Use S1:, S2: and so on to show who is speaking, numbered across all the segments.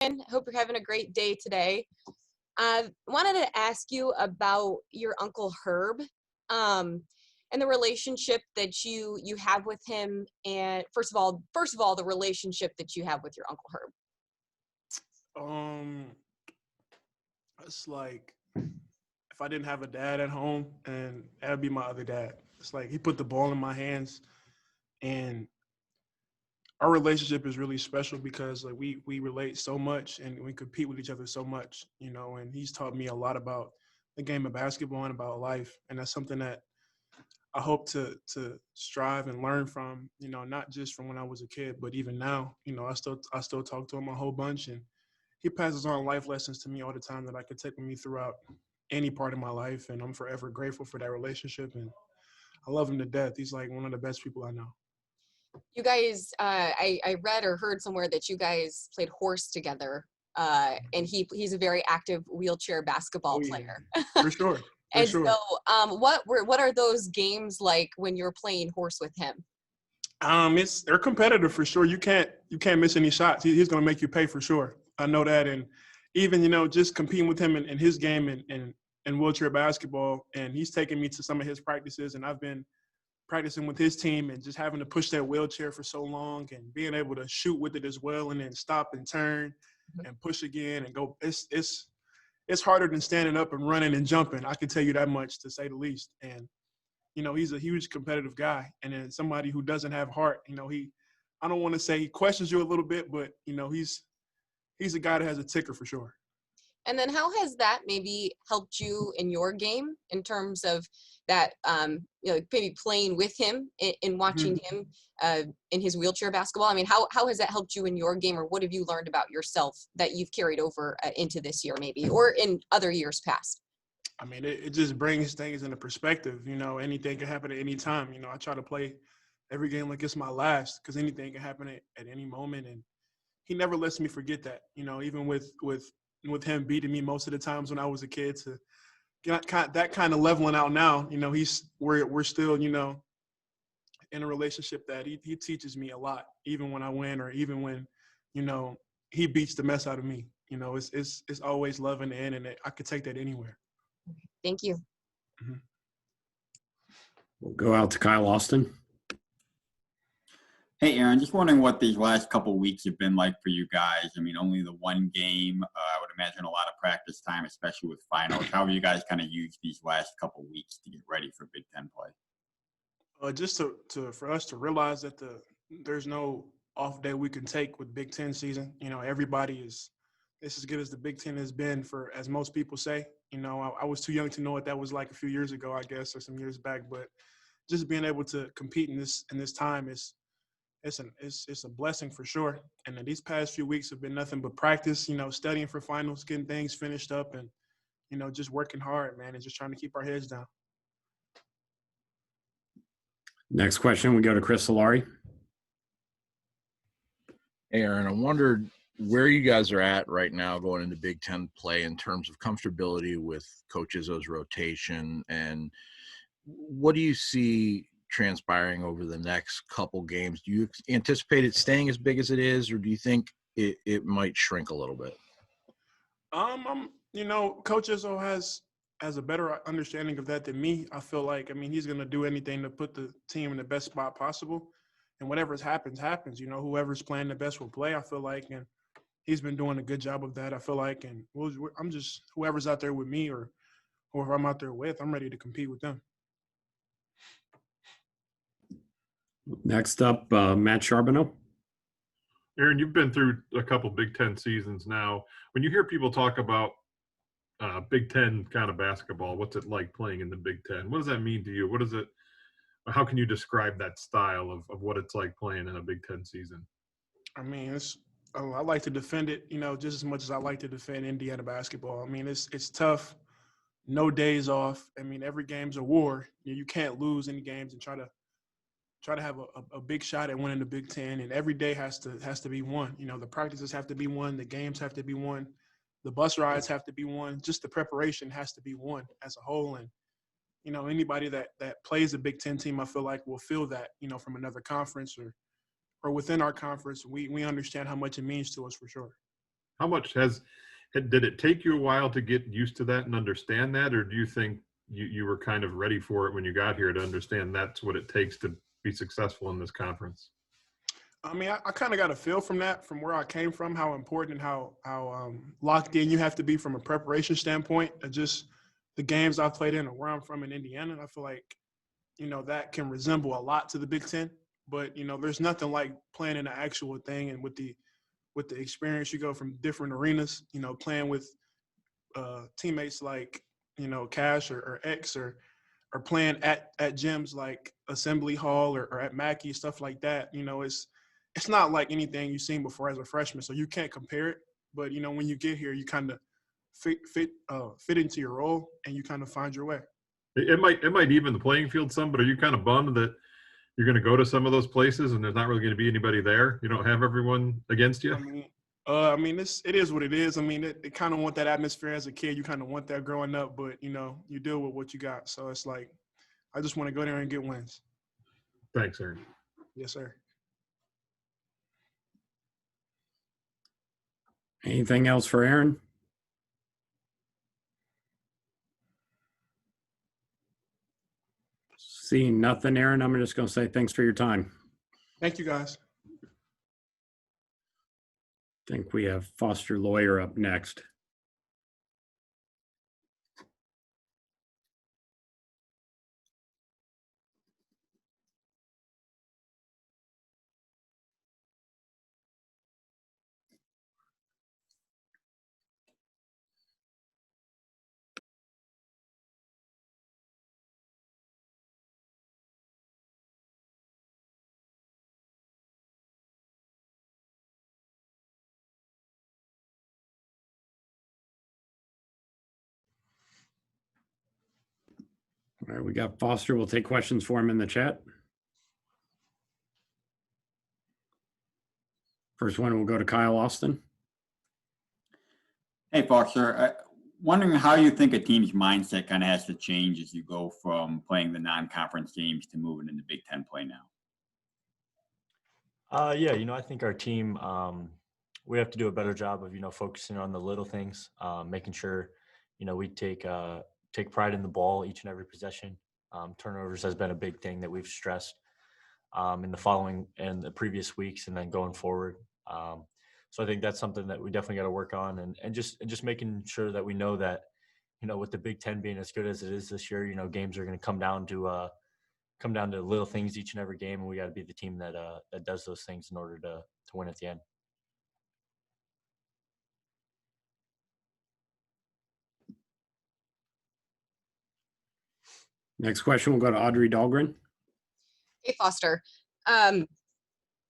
S1: Hope you're having a great day today. I wanted to ask you about your Uncle Herb, and the relationship that you have with him. And first of all, the relationship that you have with your Uncle Herb.
S2: Um, it's like if I didn't have a dad at home, and that'd be my other dad. It's like he put the ball in my hands, and our relationship is really special because like we relate so much and we compete with each other so much, and he's taught me a lot about the game of basketball and about life. And that's something that I hope to strive and learn from, not just from when I was a kid, but even now. I still talk to him a whole bunch, and he passes on life lessons to me all the time that I could take with me throughout any part of my life. And I'm forever grateful for that relationship, and I love him to death. He's like one of the best people I know.
S1: You guys, I read or heard somewhere that you guys played horse together, and he's a very active wheelchair basketball
S2: Oh yeah,
S1: player.
S2: for sure, for
S1: And
S2: sure.
S1: so, what are those games like when you're playing horse with him?
S2: They're competitive for sure. You can't miss any shots. He's gonna make you pay for sure. I know that, and even just competing with him in his game and wheelchair basketball, and he's taken me to some of his practices, and I've been practicing with his team, and just having to push that wheelchair for so long, and being able to shoot with it as well, and then stop and turn, and push again and go. It's harder than standing up and running and jumping. I can tell you that much, to say the least. And he's a huge competitive guy, and then somebody who doesn't have heart. I don't want to say he questions you a little bit, but he's a guy that has a ticker for sure.
S1: And then how has that maybe helped you in your game in terms of that, maybe playing with him and watching him in his wheelchair basketball? I mean, how has that helped you in your game, or what have you learned about yourself that you've carried over into this year maybe, or in other years past?
S2: I mean, it just brings things into perspective. Anything can happen at any time. I try to play every game like it's my last, because anything can happen at any moment. And he never lets me forget that. Even with him beating me most of the times when I was a kid, to get that kind of leveling out now. We're still in a relationship that he teaches me a lot, even when I win, or even when he beats the mess out of me. It's always love in the end, and I could take that anywhere.
S1: Thank you.
S2: Mm-hmm.
S3: We'll go out to Kyle Austin.
S4: Hey, Aaron, just wondering what these last couple of weeks have been like for you guys. I mean, only the one game. I would imagine a lot of practice time, especially with finals. How have you guys kind of used these last couple of weeks to get ready for Big Ten play?
S2: Just for us to realize that there's no off day we can take with Big Ten season. Everybody is as good as the Big Ten has been, for as most people say. I was too young to know what that was like a few years ago, I guess, or some years back. But just being able to compete in this time is it's a blessing for sure. And then these past few weeks have been nothing but practice. Studying for finals, getting things finished up, and just working hard, man, and just trying to keep our heads down.
S3: Next question, we go to Chris Solari.
S5: Hey, Aaron, I wondered where you guys are at right now going into Big Ten play in terms of comfortability with Coach Izzo's rotation, and what do you see transpiring over the next couple games? Do you anticipate it staying as big as it is, or do you think it might shrink a little bit?
S2: Coach Izzo has a better understanding of that than me. I feel like, he's going to do anything to put the team in the best spot possible. And whatever happens. Whoever's playing the best will play, I feel like. And he's been doing a good job of that, I feel like. And I'm just, whoever's out there with me or if I'm out there with, I'm ready to compete with them.
S3: Next up, Matt Charbonneau.
S6: Aaron, you've been through a couple Big Ten seasons now. When you hear people talk about Big Ten kind of basketball, what's it like playing in the Big Ten? What does that mean to you? What is it? How can you describe that style of what it's like playing in a Big Ten season?
S2: I like to defend it, just as much as I like to defend Indiana basketball. It's tough. No days off. Every game's a war. You can't lose any games and try to have a big shot at winning the Big Ten, and every day has to be won. The practices have to be won, the games have to be won, the bus rides have to be won, just the preparation has to be won as a whole. And anybody that plays a Big Ten team, I feel like, will feel that, from another conference or within our conference. We understand how much it means to us for sure.
S6: How much did it take you a while to get used to that and understand that, or do you think you were kind of ready for it when you got here to understand that's what it takes to be successful in this conference?
S2: I mean, I kind of got a feel from that, from where I came from, how important and how locked in you have to be from a preparation standpoint. And just the games I've played in, or where I'm from in Indiana, I feel like, that can resemble a lot to the Big Ten. But there's nothing like playing in the actual thing, and with the experience, you go from different arenas. Playing with teammates like Cash or X, or playing at gyms like Assembly Hall or at Mackey, stuff like that. It's not like anything you've seen before as a freshman, so you can't compare it. But when you get here, you kind of fit into your role, and you kind of find your way.
S6: It might even the playing field some, but are you kind of bummed that you're going to go to some of those places and there's not really going to be anybody there? You don't have everyone against you?
S2: I mean, it is what it is. I mean, it kind of want that atmosphere as a kid. You kind of want that growing up, but you deal with what you got. So it's like, I just want to go there and get wins.
S6: Thanks, Aaron.
S2: Yes, sir.
S3: Anything else for Aaron? Seeing nothing, Aaron, I'm just going to say thanks for your time.
S2: Thank you, guys.
S3: I think we have Foster Lawyer up next. All right, we got Foster. We'll take questions for him in the chat. First one will go to Kyle Austin.
S4: Hey, Foster. Wondering how you think a team's mindset kind of has to change as you go from playing the non-conference games to moving into Big Ten play now.
S7: Yeah, I think our team, we have to do a better job of, focusing on the little things, making sure, we take pride in the ball each and every possession. Turnovers has been a big thing that we've stressed in the previous weeks and then going forward. So I think that's something that we definitely got to work on, and just making sure that we know that, with the Big Ten being as good as it is this year, games are going to come down to little things each and every game, and we got to be the team that does those things in order to win at the end.
S3: Next question will go to Audrey Dahlgren.
S1: Hey, Foster.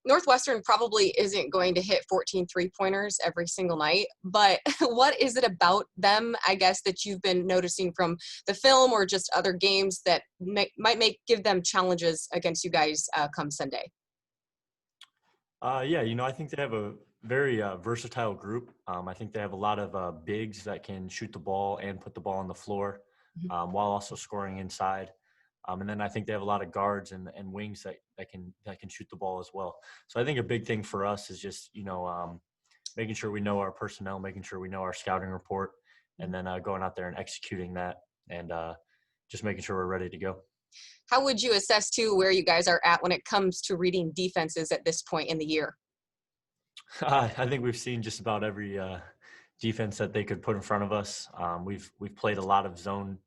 S1: Northwestern probably isn't going to hit 14 three-pointers every single night, but what is it about them, I guess, that you've been noticing from the film or just other games that might give them challenges against you guys come Sunday?
S7: Yeah, I think they have a very versatile group. I think they have a lot of bigs that can shoot the ball and put the ball on the floor while also scoring inside. And then I think they have a lot of guards and wings that can shoot the ball as well. So I think a big thing for us is just, making sure we know our personnel, making sure we know our scouting report, and then going out there and executing that, and just making sure we're ready to go.
S1: How would you assess, too, where you guys are at when it comes to reading defenses at this point in the year?
S7: I think we've seen just about every defense that they could put in front of us. We've played a lot of zone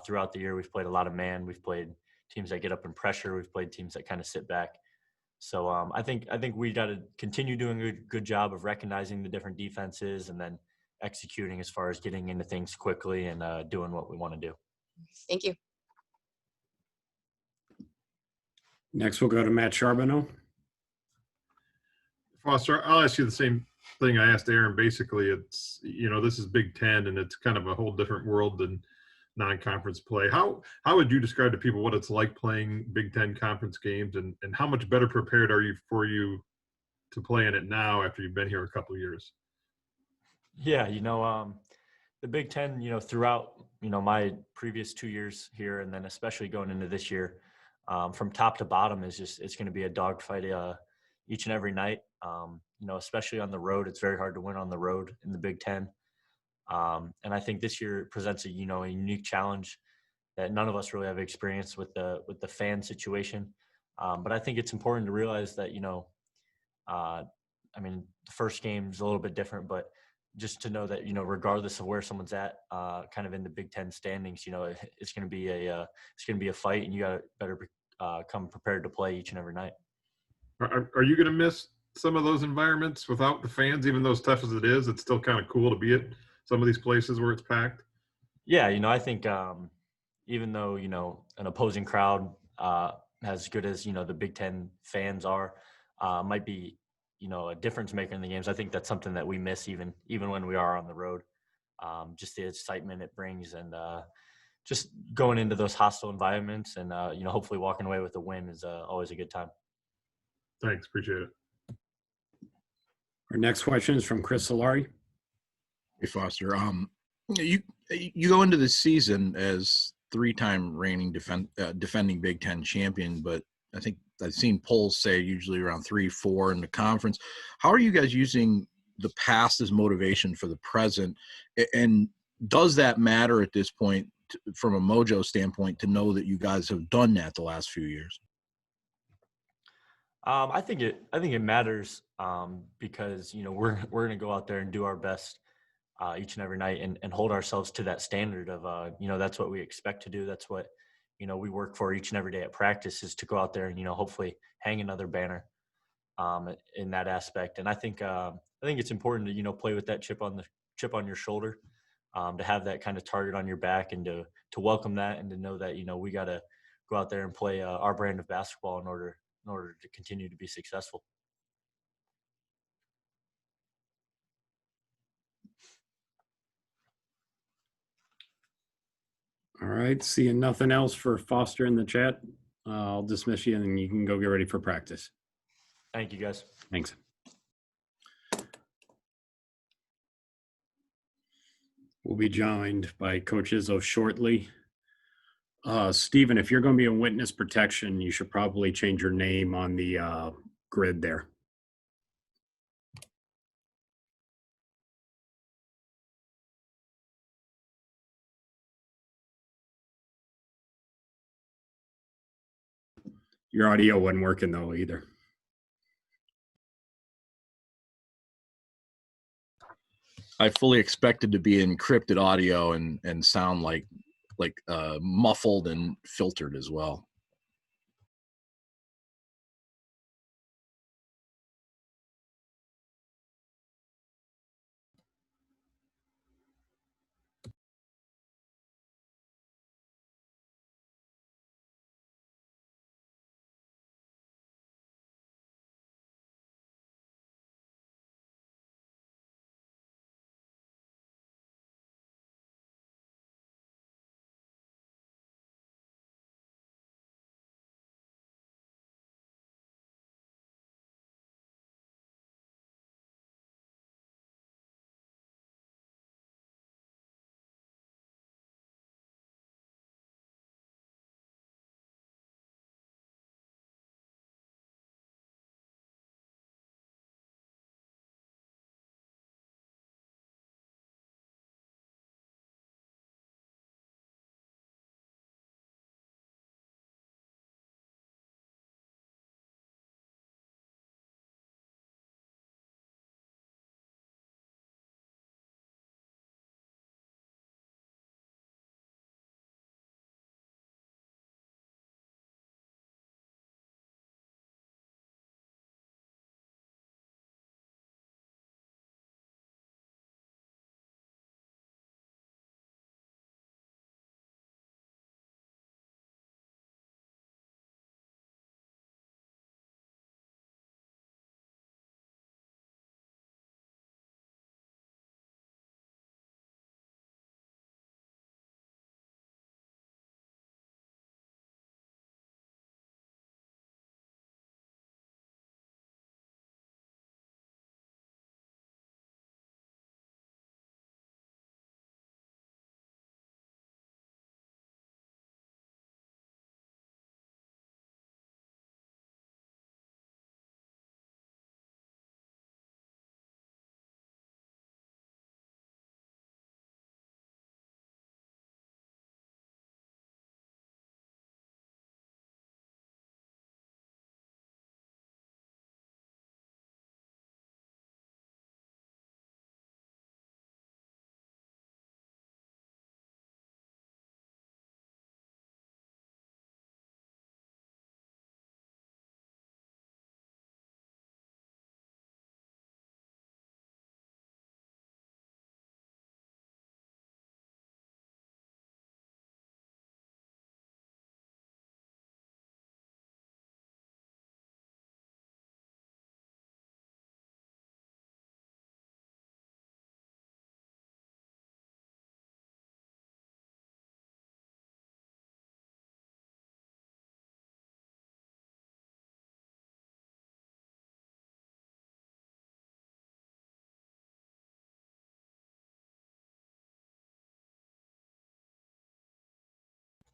S7: throughout the year. We've played a lot of man. We've played teams that get up in pressure. We've played teams that kind of sit back. So I think we got to continue doing a good job of recognizing the different defenses and then executing as far as getting into things quickly and doing what we want to do.
S1: Thank you.
S3: Next, we'll go to Matt Charbonneau.
S6: Foster, I'll ask you the same thing I asked Aaron. Basically, it's, this is Big Ten, and it's kind of a whole different world than non-conference play. How would you describe to people what it's like playing Big Ten conference games, and how much better prepared are you to play in it now after you've been here a couple of years?
S7: Yeah, the Big Ten, throughout, my previous 2 years here, and then especially going into this year, from top to bottom it's going to be a dogfight each and every night. especially on the road. It's very hard to win on the road in the Big Ten. And I think this year presents a unique challenge that none of us really have experience with the fan situation. But I think it's important to realize that the first game is a little bit different, but just to know that regardless of where someone's at, kind of in the Big Ten standings, it's going to be a fight, and you better come prepared to play each and every night.
S6: Are you going to miss some of those environments without the fans? Even though as tough as it is, it's still kind of cool to be at some of these places where it's packed.
S7: Yeah, I think even though an opposing crowd, as good as the Big Ten fans are, might be a difference maker in the games. I think that's something that we miss even when we are on the road. Just the excitement it brings, and just going into those hostile environments, and hopefully walking away with a win is always a good time.
S6: Thanks, appreciate it.
S3: Our next question is from Chris Solari.
S5: Hey, Foster. You go into the season as three-time reigning defending Big Ten champion, but I think I've seen polls say usually around 3-4 in the conference. How are you guys using the past as motivation for the present? And does that matter at this point from a mojo standpoint to know that you guys have done that the last few years?
S7: I think it matters because we're going to go out there and do our best each and every night and hold ourselves to that standard of that's what we expect to do. That's what we work for each and every day at practice, is to go out there and hopefully hang another banner in that aspect. And I think it's important to play with that chip on your shoulder, to have that kind of target on your back, and to welcome that, and to know that we got to go out there and play our brand of basketball in order to continue to be successful.
S3: All right, seeing nothing else for Foster in the chat, I'll dismiss you and you can go get ready for practice.
S7: Thank you, guys.
S3: Thanks. We'll be joined by Coach Izzo shortly. Stephen, if you're going to be in witness protection, you should probably change your name on the grid there. Your audio wasn't working though either.
S5: I fully expected to be encrypted audio and sound like muffled and filtered as well.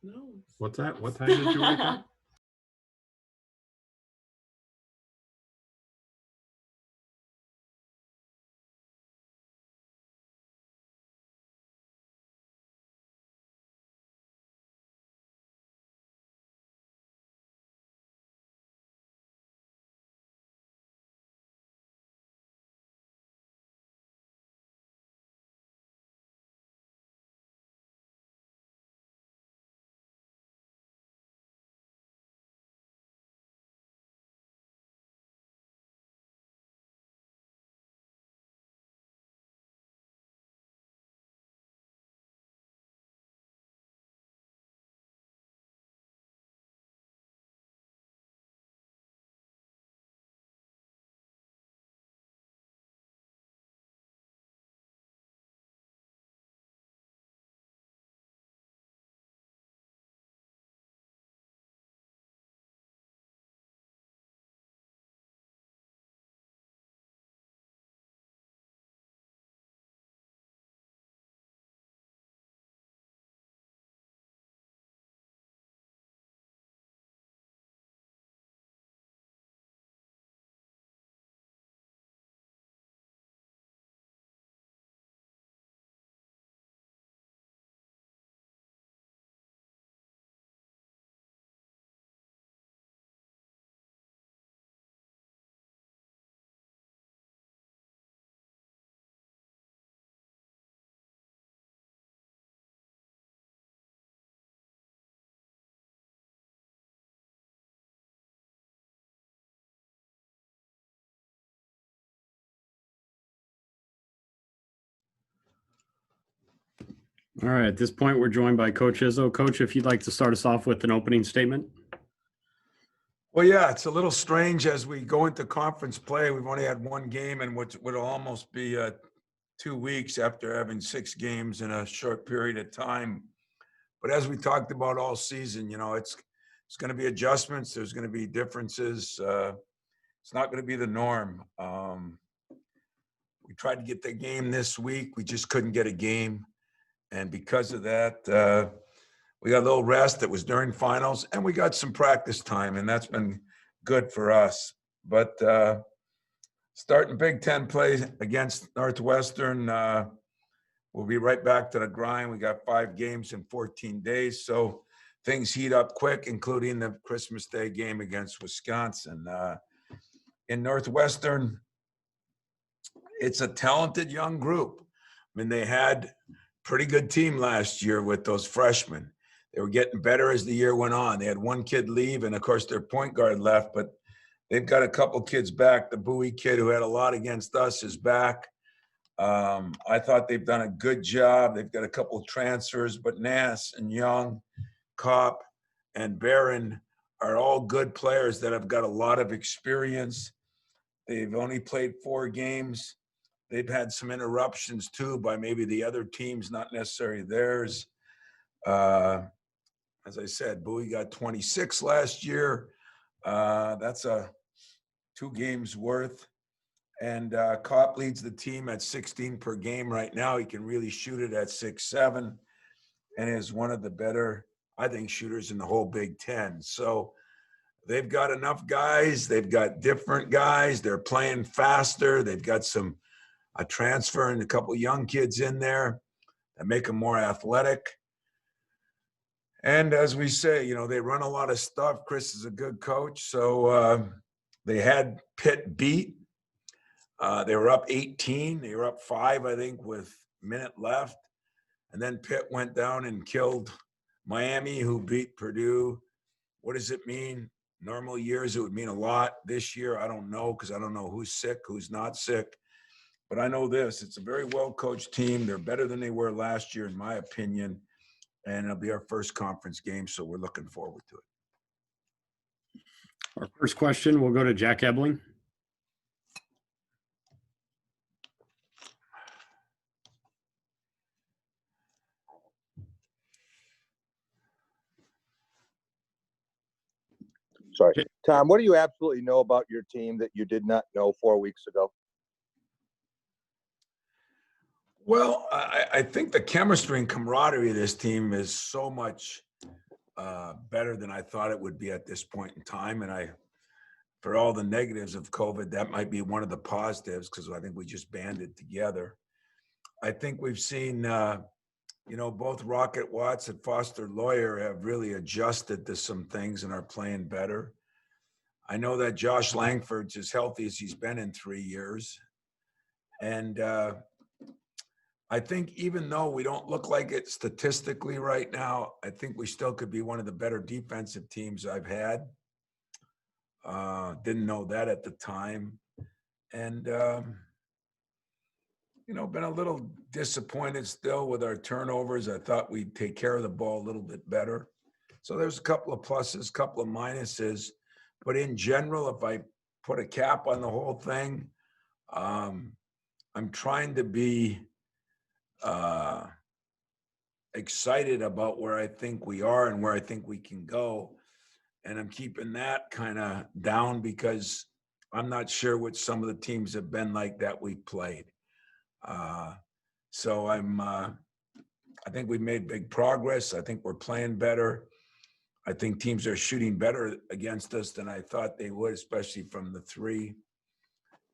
S2: No.
S6: What's that? What time did you wake up?
S3: All right, at this point, we're joined by Coach Izzo. Coach, if you'd like to start us off with an opening statement.
S8: Well, yeah, it's a little strange as we go into conference play. We've only had one game in which would almost be 2 weeks after having 6 games in a short period of time. But as we talked about all season, it's going to be adjustments. There's going to be differences. It's not going to be the norm. We tried to get the game this week. We just couldn't get a game. And because of that, we got a little rest that was during finals, and we got some practice time, and that's been good for us. But starting Big Ten play against Northwestern, we'll be right back to the grind. We got 5 games in 14 days, so things heat up quick, including the Christmas Day game against Wisconsin. In Northwestern, it's a talented young group. I mean, they had a pretty good team last year with those freshmen. They were getting better as the year went on. They had one kid leave, and of course their point guard left, but they've got a couple kids back. The Bowie kid who had a lot against us is back. I thought they've done a good job. They've got a couple of transfers, but Nass and Young, Kopp, and Barron are all good players that have got a lot of experience. They've only played 4 games. They've had some interruptions too by maybe the other teams, not necessarily theirs. As I said, Bowie got 26 last year. That's 2 games worth. And Kopp leads the team at 16 per game right now. He can really shoot it at 6'7", and is one of the better, I think, shooters in the whole Big Ten. So they've got enough guys. They've got different guys. They're playing faster. They've got a transfer and a couple young kids in there that make them more athletic. And as we say, they run a lot of stuff. Chris is a good coach. So they had Pitt beat. They were up 18. They were up 5, I think, with a minute left. And then Pitt went down and killed Miami, who beat Purdue. What does it mean? Normal years, it would mean a lot. This year, I don't know, because I don't know who's sick, who's not sick. But I know this. It's a very well-coached team. They're better than they were last year, in my opinion. And it'll be our first conference game, so we're looking forward to it.
S3: Our first question will go to Jack Ebling.
S9: Sorry. Tom, what do you absolutely know about your team that you did not know 4 weeks ago?
S8: Well, I think the chemistry and camaraderie of this team is so much better than I thought it would be at this point in time. And for all the negatives of COVID, that might be one of the positives, because I think we just banded together. I think we've seen, both Rocket Watts and Foster Lawyer have really adjusted to some things and are playing better. I know that Josh Langford's as healthy as he's been in 3 years. And I think even though we don't look like it statistically right now, I think we still could be one of the better defensive teams I've had. Didn't know that at the time. And, been a little disappointed still with our turnovers. I thought we'd take care of the ball a little bit better. So there's a couple of pluses, couple of minuses. But in general, if I put a cap on the whole thing, I'm trying to be excited about where I think we are and where I think we can go. And I'm keeping that kind of down because I'm not sure what some of the teams have been like that we played. So I think we've made big progress. I think we're playing better. I think teams are shooting better against us than I thought they would, especially from the three.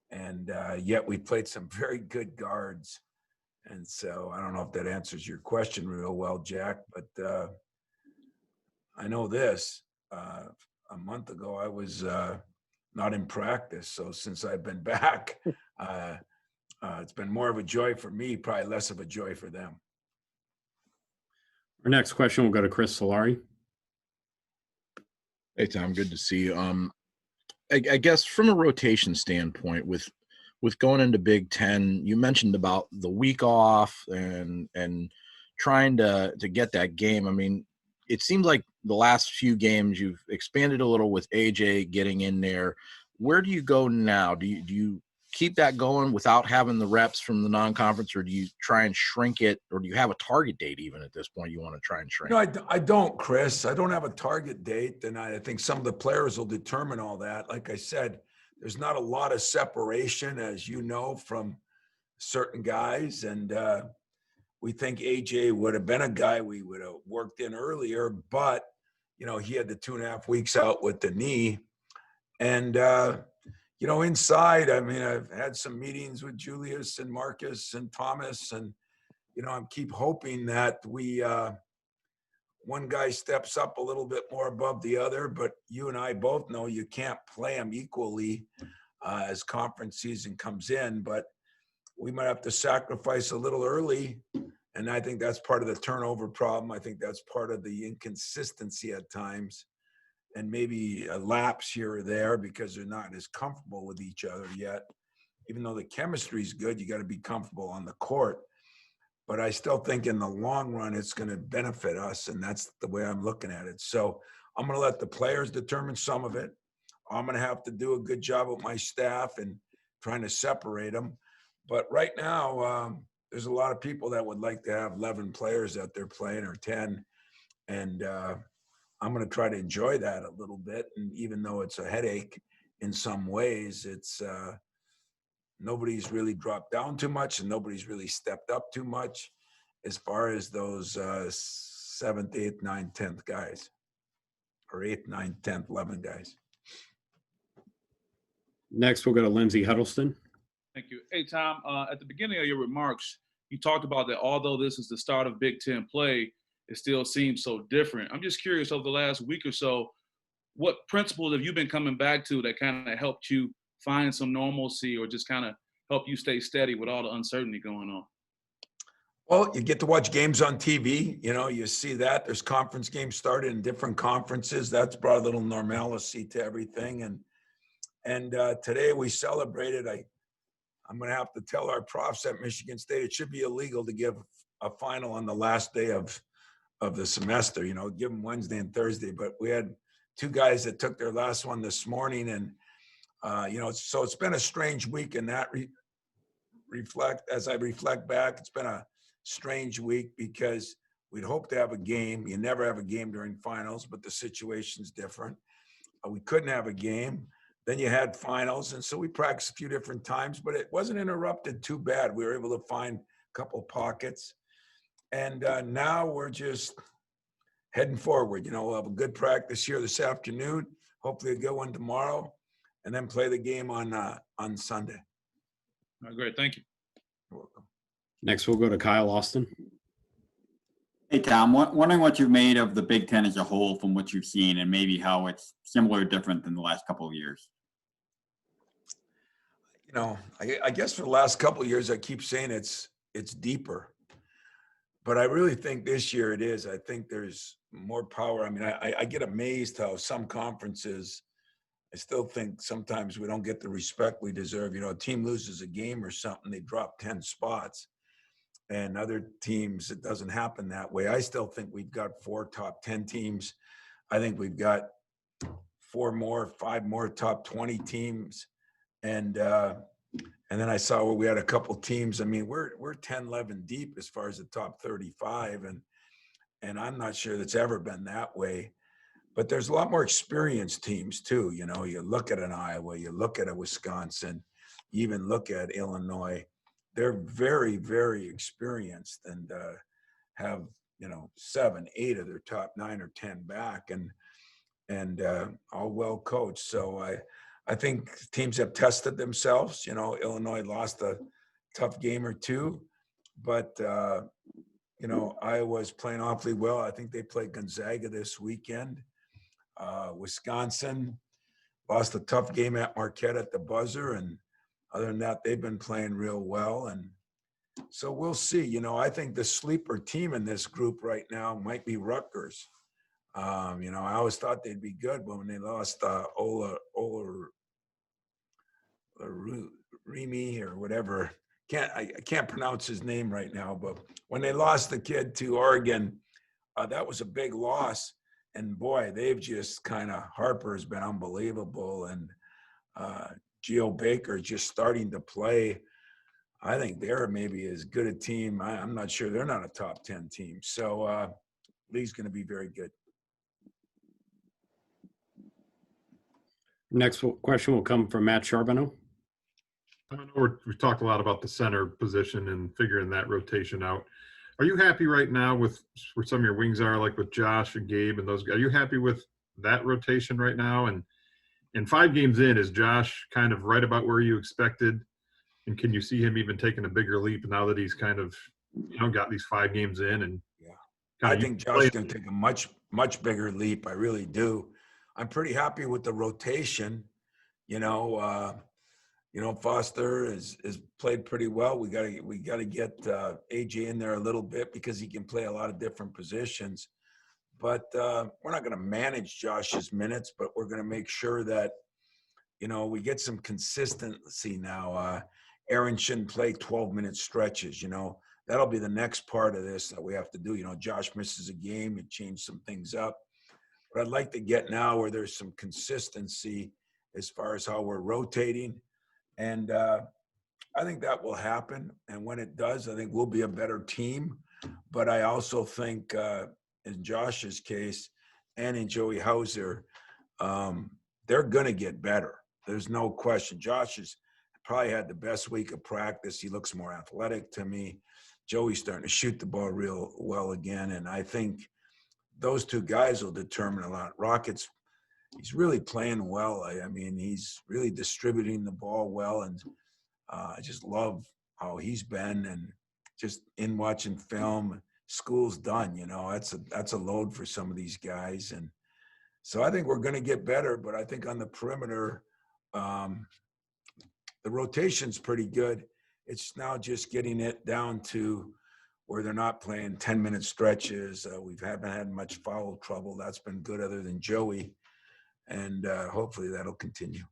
S8: And yet we played some very good guards. And so I don't know if that answers your question real well, Jack, but I know this. A month ago, I was not in practice. So since I've been back, it's been more of a joy for me, probably less of a joy for them.
S3: Our next question will go to Chris Solari.
S5: Hey, Tom, good to see you. I guess from a rotation standpoint, with going into Big Ten, you mentioned about the week off and trying to get that game. I mean, it seems like the last few games you've expanded a little with AJ getting in there. Where do you go now? Do you keep that going without having the reps from the non-conference, or do you try and shrink it, or do you have a target date even at this point you want to try and shrink?
S8: No, I don't, Chris. I don't have a target date, and I think some of the players will determine all that. Like I said, there's not a lot of separation, as you know, from certain guys, and we think AJ would have been a guy we would have worked in earlier, but he had the 2.5 weeks out with the knee, and inside, I mean, I've had some meetings with Julius and Marcus and Thomas, and I keep hoping that one guy steps up a little bit more above the other, but you and I both know you can't play them equally as conference season comes in, but we might have to sacrifice a little early. And I think that's part of the turnover problem. I think that's part of the inconsistency at times, and maybe a lapse here or there because they're not as comfortable with each other yet. Even though the chemistry is good, you got to be comfortable on the court. But I still think in the long run, it's going to benefit us. And that's the way I'm looking at it. So I'm going to let the players determine some of it. I'm going to have to do a good job with my staff and trying to separate them. But right now, there's a lot of people that would like to have 11 players that they're playing, or 10. And I'm going to try to enjoy that a little bit. And even though it's a headache in some ways, it's nobody's really dropped down too much and nobody's really stepped up too much as far as those 7th, 8th, 9th, 10th guys, or 8th, 9th, 10th, 11 guys.
S3: Next, we'll go to Lindsay Huddleston.
S10: Thank you. Hey, Tom, at the beginning of your remarks, you talked about that although this is the start of Big Ten play, it still seems so different. I'm just curious, over the last week or so, what principles have you been coming back to that kind of helped you find some normalcy, or just kind of help you stay steady with all the uncertainty going on?
S8: Well, you get to watch games on TV. You see that. There's conference games started in different conferences. That's brought a little normalcy to everything. And today we celebrated. I'm going to have to tell our profs at Michigan State it should be illegal to give a final on the last day of the semester. Give them Wednesday and Thursday. But we had 2 guys that took their last one this morning, and so it's been a strange week. And that as I reflect back, it's been a strange week because we'd hope to have a game. You never have a game during finals, but the situation's different. We couldn't have a game. Then you had finals, and so we practiced a few different times, but it wasn't interrupted too bad. We were able to find a couple pockets, and now we're just, heading forward. We'll have a good practice here this afternoon, hopefully a good one tomorrow, and then play the game on Sunday.
S10: All right, great. Thank you.
S8: You're welcome.
S3: Next, we'll go to Kyle Austin.
S4: Hey, Tom, wondering what you've made of the Big Ten as a whole from what you've seen and maybe how it's similar or different than the last couple of years.
S8: I guess for the last couple of years, I keep saying it's deeper, but I really think this year it is. I think there's more power. I mean, I get amazed how some conferences, I still think sometimes we don't get the respect we deserve. A team loses a game or something, they drop 10 spots. And other teams, it doesn't happen that way. I still think we've got 4 top 10 teams. I think we've got 5 more top 20 teams. And then I saw where we had a couple teams. I mean, we're 10, 11 deep as far as the top 35. And I'm not sure that's ever been that way. But there's a lot more experienced teams too. You look at an Iowa, you look at a Wisconsin, you even look at Illinois. They're very, very experienced and have 7, 8 of their top 9 or 10 back, and all well coached. So I think teams have tested themselves. Illinois lost a tough game or two, but Iowa's playing awfully well. I think they play Gonzaga this weekend. Wisconsin lost a tough game at Marquette at the buzzer, and other than that, they've been playing real well. And so we'll see. I think the sleeper team in this group right now might be Rutgers. I always thought they'd be good, but when they lost Remy or whatever, I can't pronounce his name right now, but when they lost the kid to Oregon, that was a big loss. And boy, they've just Harper's been unbelievable. And Geo Baker just starting to play. I think they're maybe as good a team. I'm not sure they're not a top 10 team. So Lee's going to be very good.
S3: Next question will come from Matt Charbonneau.
S6: I know we've talked a lot about the center position and figuring that rotation out. Are you happy right now with where some of your wings are, like with Josh and Gabe and those guys? Are you happy with that rotation right now? And 5 games in, is Josh kind of right about where you expected? And can you see him even taking a bigger leap now that he's kind of, got these 5 games in? And
S8: I think Josh is going to take a much, much bigger leap. I really do. I'm pretty happy with the rotation. Foster has played pretty well. We got to get AJ in there a little bit because he can play a lot of different positions. But we're not going to manage Josh's minutes, but we're going to make sure that, we get some consistency now. Aaron shouldn't play 12-minute stretches, That'll be the next part of this that we have to do. Josh misses a game and change some things up. But I'd like to get now where there's some consistency as far as how we're rotating. And I think that will happen. And when it does, I think we'll be a better team. But I also think in Josh's case and in Joey Hauser, they're going to get better. There's no question. Josh has probably had the best week of practice. He looks more athletic to me. Joey's starting to shoot the ball real well again. And I think those 2 guys will determine a lot. Rockets, he's really playing well. I mean, he's really distributing the ball well. And I just love how he's been. And just in watching film, school's done, that's a load for some of these guys. And so I think we're going to get better, but I think on the perimeter, the rotation's pretty good. It's now just getting it down to where they're not playing 10-minute stretches. We haven't had much foul trouble. That's been good other than Joey. And hopefully that'll continue.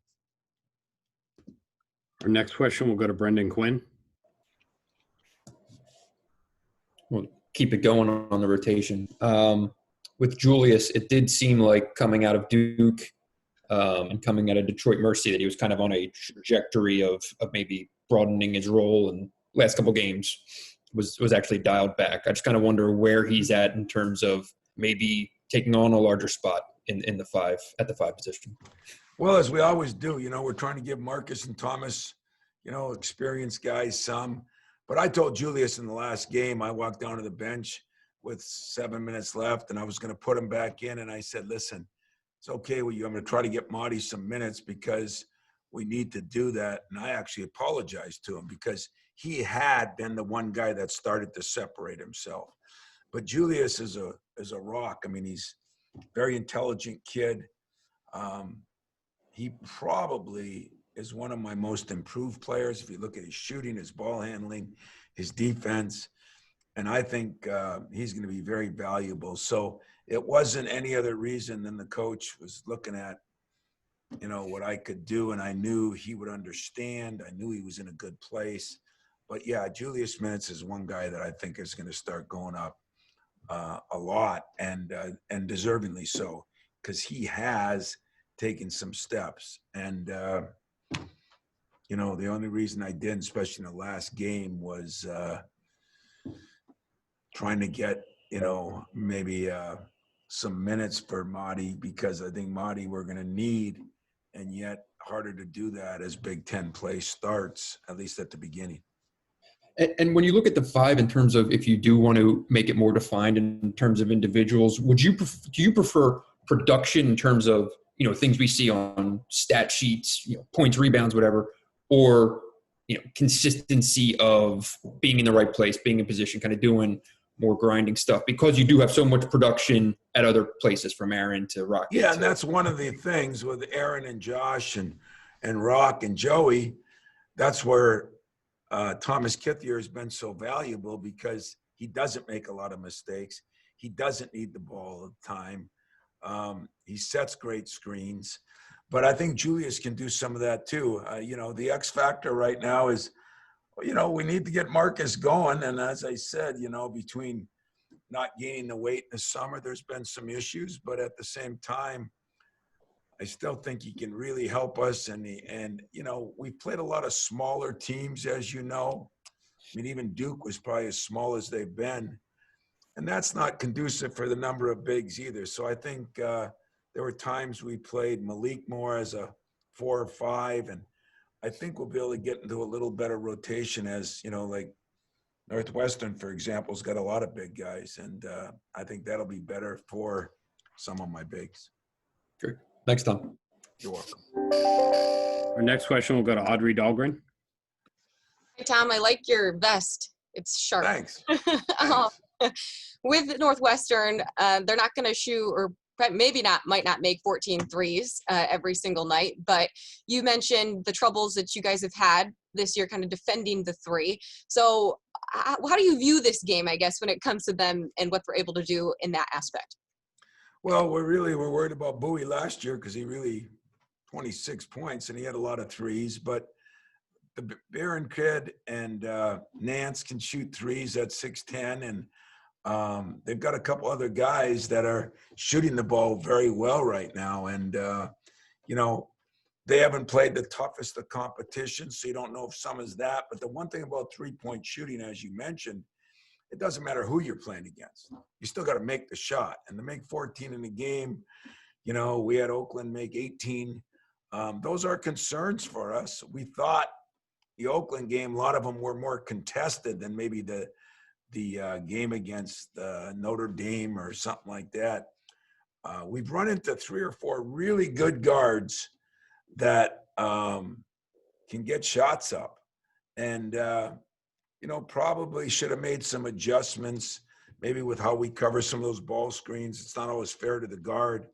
S3: Our next question will go to Brendan Quinn.
S11: We'll keep it going on the rotation. With Julius, it did seem like coming out of Duke and coming out of Detroit Mercy that he was kind of on a trajectory of maybe broadening his role, and last couple games was actually dialed back. I just kind of wonder where he's at in terms of maybe taking on a larger spot in the 5 at the 5 position.
S8: Well, as we always do, we're trying to give Marcus and Thomas, experienced guys some. But I told Julius in the last game, I walked down to the bench. with 7 minutes left, and I was going to put him back in. And I said, listen, it's okay with you. I'm going to try to get Marty some minutes because we need to do that. And I actually apologized to him because he had been the one guy that started to separate himself. But Julius is a rock. I mean, he's a very intelligent kid. He probably is one of my most improved players. If you look at his shooting, his ball handling, his defense, and I think he's going to be very valuable. So it wasn't any other reason than the coach was looking at, what I could do, and I knew he would understand. I knew he was in a good place. But yeah, Julius Minutes is one guy that I think is going to start going up a lot, and deservingly so, because he has taken some steps. And the only reason I didn't, especially in the last game, was trying to get maybe some minutes for Marty, because I think Marty we're going to need, and yet harder to do that as Big Ten play starts, at least at the beginning.
S11: And when you look at the five in terms of if you do want to make it more defined in terms of individuals, do you prefer production in terms of, things we see on stat sheets, points, rebounds, whatever, or, consistency of being in the right place, being in position, kind of doing more grinding stuff, because you do have so much production at other places from Aaron to Rock?
S8: Yeah, and that's one of the things with Aaron and Josh and Rock and Joey. That's where Thomas Kithier has been so valuable, because he doesn't make a lot of mistakes. He doesn't need the ball all the time. He sets great screens. But I think Julius can do some of that too. The X factor right now is, we need to get Marcus going. And as I said, between not gaining the weight in the summer, there's been some issues. But at the same time, I still think he can really help us. And we've played a lot of smaller teams, as you know. I mean, even Duke was probably as small as they've been. And that's not conducive for the number of bigs either. So I think there were times we played Malik more as a 4 or 5. And I think we'll be able to get into a little better rotation, as, like Northwestern, for example, has got a lot of big guys. And I think that'll be better for some of my bigs.
S11: Great. Thanks, Tom.
S8: You're welcome.
S3: Our next question will go to Audrey Dahlgren.
S1: Hey, Tom, I like your vest. It's sharp.
S8: Thanks.
S1: With Northwestern, they're not going to shoot, or might not make 14 threes every single night. But you mentioned the troubles that you guys have had this year kind of defending the three. So how do you view this game, I guess, when it comes to them and what they're able to do in that aspect?
S8: Well, we're worried about Bowie last year because he really 26 points and he had a lot of threes. But the Barron kid and Nance can shoot threes at 6'10", and they've got a couple other guys that are shooting the ball very well right now. And they haven't played the toughest of competition, so you don't know if some is that. But the one thing about three-point shooting, as you mentioned, it doesn't matter who you're playing against. You still got to make the shot. And to make 14 in the game, we had Oakland make 18. Those are concerns for us. We thought the Oakland game, a lot of them were more contested than maybe the game against Notre Dame or something like that. We've run into 3 or 4 really good guards that can get shots up. And probably should have made some adjustments, maybe with how we cover some of those ball screens. It's not always fair to the guard.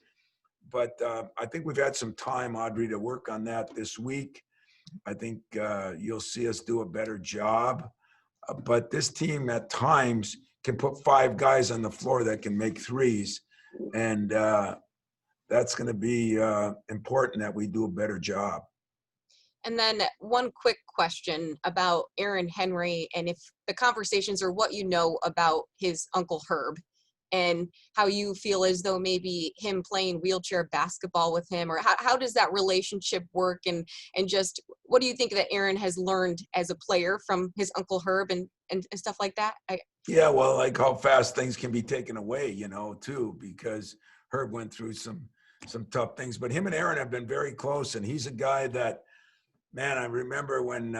S8: But I think we've had some time, Audrey, to work on that this week. I think you'll see us do a better job. But this team at times can put 5 guys on the floor that can make threes. And that's going to be important that we do a better job.
S1: And then one quick question about Aaron Henry, and if the conversations or what you know about his Uncle Herb, and how you feel as though maybe him playing wheelchair basketball with him, or how does that relationship work, and just what do you think that Aaron has learned as a player from his Uncle Herb and stuff like that?
S8: Yeah, well, like how fast things can be taken away, too, because Herb went through some tough things. But him and Aaron have been very close, and he's a guy that, man, I remember when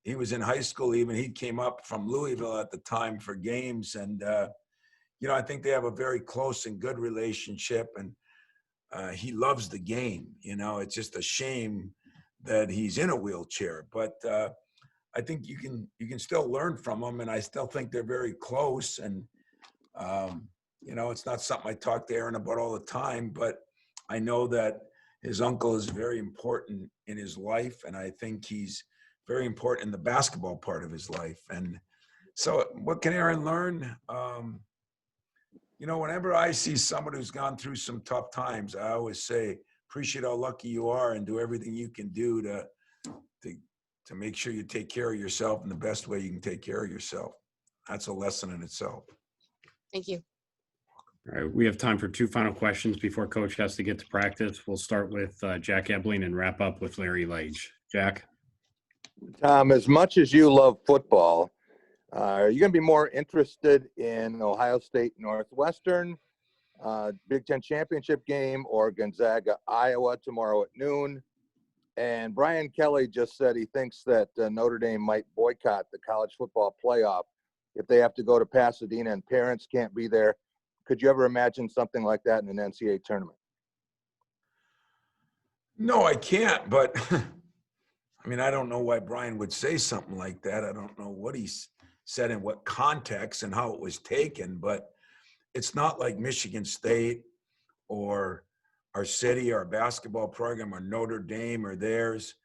S8: he was in high school, even he came up from Louisville at the time for games, and I think they have a very close and good relationship, and he loves the game. It's just a shame that he's in a wheelchair, but I think you can still learn from him, and I still think they're very close. And it's not something I talk to Aaron about all the time, but I know that his uncle is very important in his life, and I think he's very important in the basketball part of his life. And so, what can Aaron learn? Whenever I see somebody who's gone through some tough times, I always say, appreciate how lucky you are and do everything you can do to make sure you take care of yourself in the best way you can take care of yourself. That's a lesson in itself.
S1: Thank you.
S3: All right, we have time for 2 final questions before Coach has to get to practice. We'll start with Jack Ebling and wrap up with Larry Lage. Jack?
S9: Tom, as much as you love football, are you going to be more interested in Ohio State Northwestern, Big Ten championship game, or Gonzaga, Iowa tomorrow at noon? And Brian Kelly just said he thinks that Notre Dame might boycott the college football playoff if they have to go to Pasadena and parents can't be there. Could you ever imagine something like that in an NCAA tournament?
S8: No, I can't, but I don't know why Brian would say something like that. I don't know what he said in what context and how it was taken, but it's not like Michigan State or our city, our basketball program, or Notre Dame or theirs.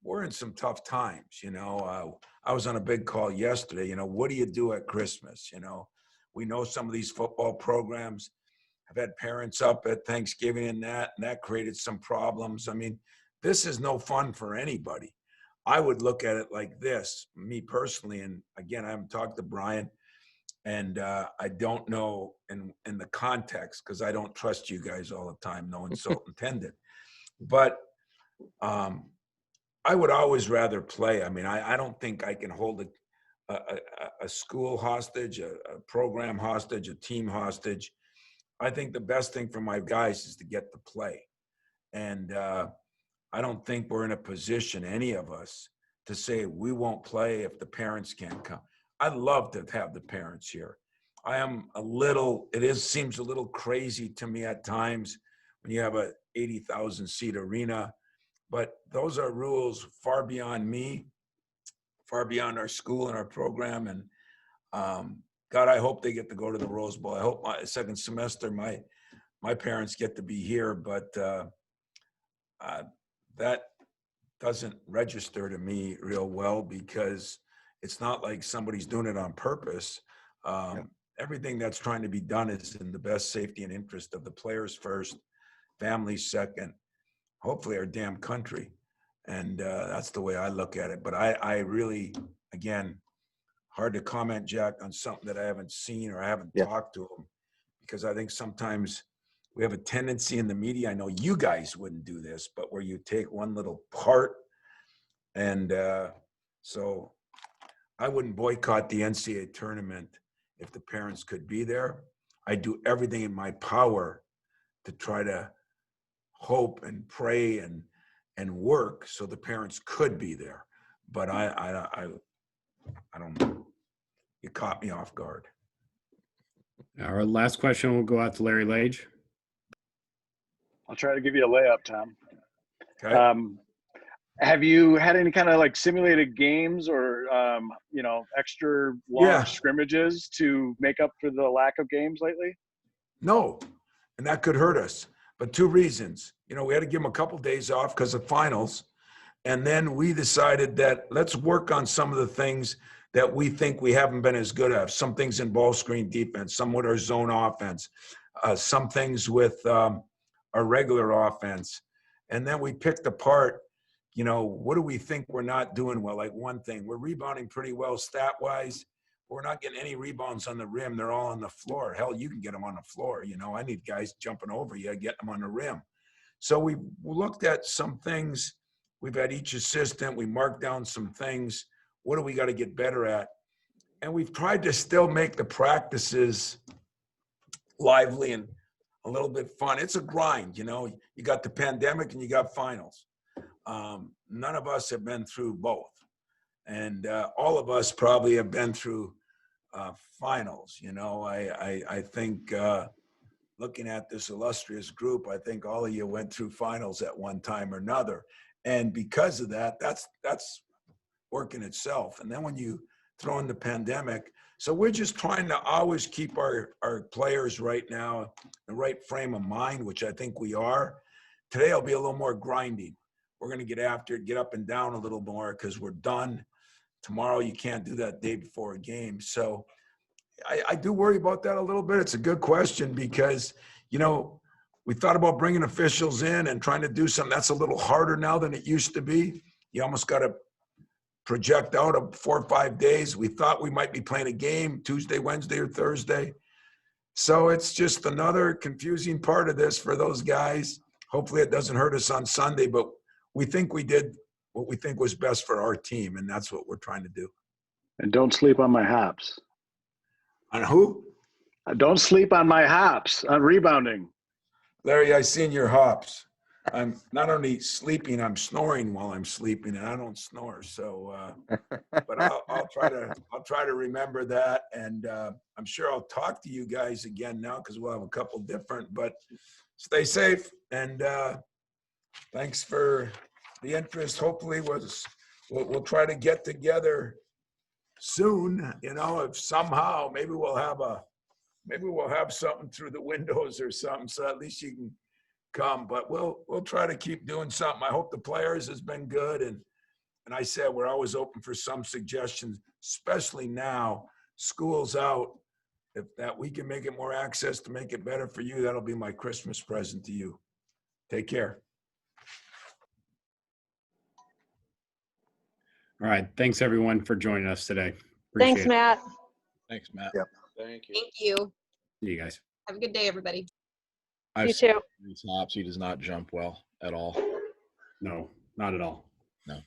S8: We're in some tough times. I was on a big call yesterday. What do you do at Christmas? We know some of these football programs have had parents up at Thanksgiving and that created some problems. This is no fun for anybody. I would look at it like this, me personally, and again, I haven't talked to Brian, and I don't know in the context, because I don't trust you guys all the time, no insult intended. But I would always rather play. I don't think I can hold a school hostage, a program hostage, a team hostage. I think the best thing for my guys is to get to play. And I don't think we're in a position, any of us, to say we won't play if the parents can't come. I'd love to have the parents here. Seems a little crazy to me at times when you have a 80,000 seat arena, but those are rules far beyond me, far beyond our school and our program. And God, I hope they get to go to the Rose Bowl. I hope my second semester, my parents get to be here, but that doesn't register to me real well, because it's not like somebody's doing it on purpose. Everything that's trying to be done is in the best safety and interest of the players first, families second, hopefully our damn country. And that's the way I look at it. But I really, again, hard to comment, Jack, on something that I haven't seen or I haven't talked to them, because I think sometimes we have a tendency in the media, I know you guys wouldn't do this, but where you take one little part. And so I wouldn't boycott the NCAA tournament if the parents could be there. I do everything in my power to try to hope and pray and work so the parents could be there. But I don't know. You caught me off guard.
S3: Our last question will go out to Larry Lage.
S12: I'll try to give you a layup, Tom.
S8: Okay.
S12: Have you had any kind of like simulated games or, extra long scrimmages to make up for the lack of games lately?
S8: No, and that could hurt us. But 2 reasons. We had to give them a couple days off because of finals. And then we decided that let's work on some of the things that we think we haven't been as good at. Some things in ball screen defense, some with our zone offense, some things with our regular offense. And then we picked apart, what do we think we're not doing well? Like one thing, we're rebounding pretty well stat-wise. We're not getting any rebounds on the rim. They're all on the floor. Hell, you can get them on the floor. I need guys jumping over you, get them on the rim. So we looked at some things. We've had each assistant. We marked down some things. What do we got to get better at? And we've tried to still make the practices lively and a little bit fun. It's a grind, You got the pandemic and you got finals. None of us have been through both. And all of us probably have been through finals. You know, I think looking at this illustrious group, I think all of you went through finals at one time or another. And because of that, that's working itself. And then when you throw in the pandemic, so we're just trying to always keep our players right now in the right frame of mind, which I think we are. Today will be a little more grinding. We're going to get after it, get up and down a little more because we're done. Tomorrow you can't do that day before a game. So I do worry about that a little bit. It's a good question because, you know, we thought about bringing officials in and trying to do something. That's a little harder now than it used to be. You almost got to project out of 4 or 5 days. We thought we might be playing a game Tuesday, Wednesday, or Thursday. So it's just another confusing part of this for those guys. Hopefully it doesn't hurt us on Sunday, but we think we did what we think was best for our team, and that's what we're trying to do.
S12: And don't sleep on my hops.
S8: On who?
S12: Don't sleep on my hops on rebounding.
S8: Larry, I seen your hops. I'm not only sleeping, I'm snoring while I'm sleeping, and I don't snore. So, but I'll try to remember that, and I'm sure I'll talk to you guys again now because we'll have a couple different. But stay safe, and thanks for the interest. Hopefully, we'll try to get together soon. You know, if somehow maybe we'll have something through the windows or something, so at least you can come. But we'll try to keep doing something. I hope the players has been good, and I said we're always open for some suggestions, especially now school's out. If that we can make it more access to make it better for you, that'll be my Christmas present to you. Take care.
S3: All right. Thanks everyone for joining us today.
S13: Thanks,
S3: Appreciate it.
S13: Matt.
S5: Thanks, Matt.
S9: Yep.
S5: Thank you.
S1: Thank you.
S3: See you guys.
S1: Have a good day, everybody.
S5: I've
S13: You
S5: seen
S13: too.
S5: his hops. He does not jump well at all.
S3: No, not at all.
S5: No.